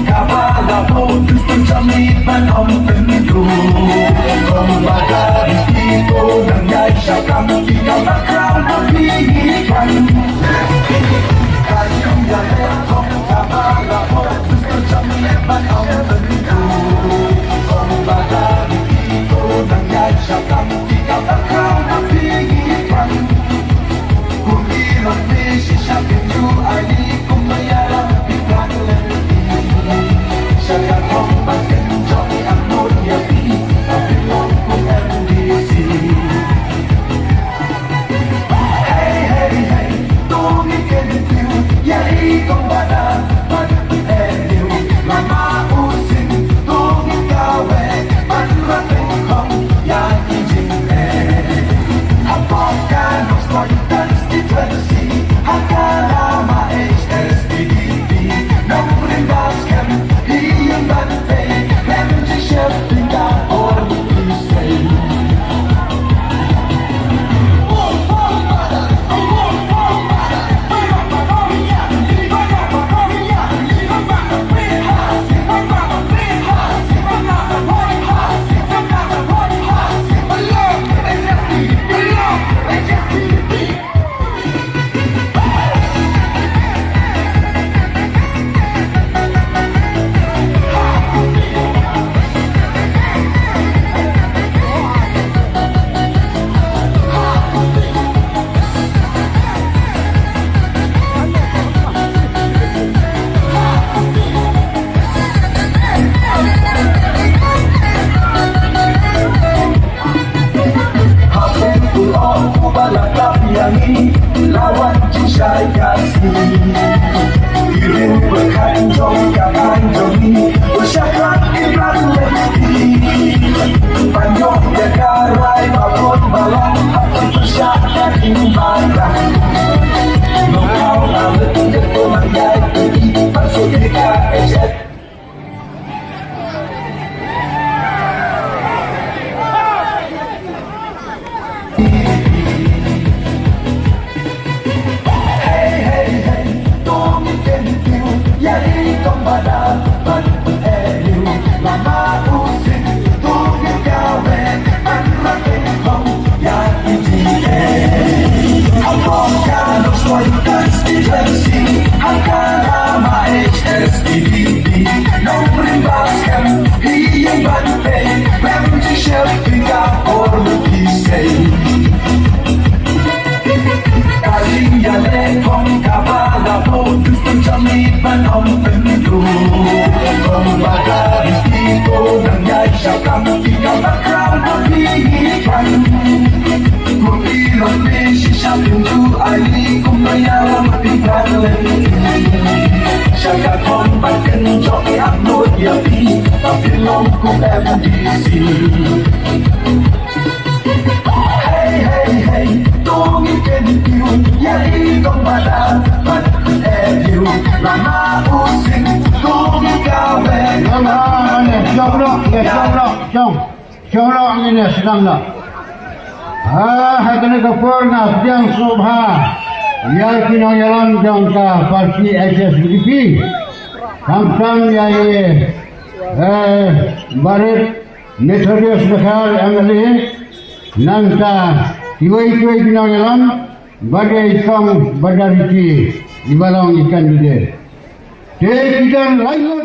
kabalapo gusto jamitan ang pinto kung bagay dito nangyay siya kang ikaw na crown na pihikan kayong galit kung kabalapo gusto jamitan ang pinto kung bagay dito nangyay siya kang ikaw na crown na pihikan kung ilang beses siya pinto ay di kumayarang lawan cinta kasih Irin berkanjong kakanjong Bersyakat ibrat lelaki Panjong jakarai babon balang Hati bersyakat imbaran Mengau alat ketua manggay Pasuk jika ejet Jamitan ang pinto kung bagay dito nangyay siya kang ikaw na crown na pihikan kung ilang beses siya pinto ay di kumayarang tinggalin siya kakong pagkanjok iaknod yapi papilong kong MDC hey hey hey tungi kentiu yari kong bada lama using kung ikawe Syong ini sedang nak hakana kapur na siang subha ya kinayalan jang ka parti SSBP kamsang ya barit Methodist Bakal MLA nangka iwai kinayalan badai kong badariki di balang ikan dia. Dia ikan lain.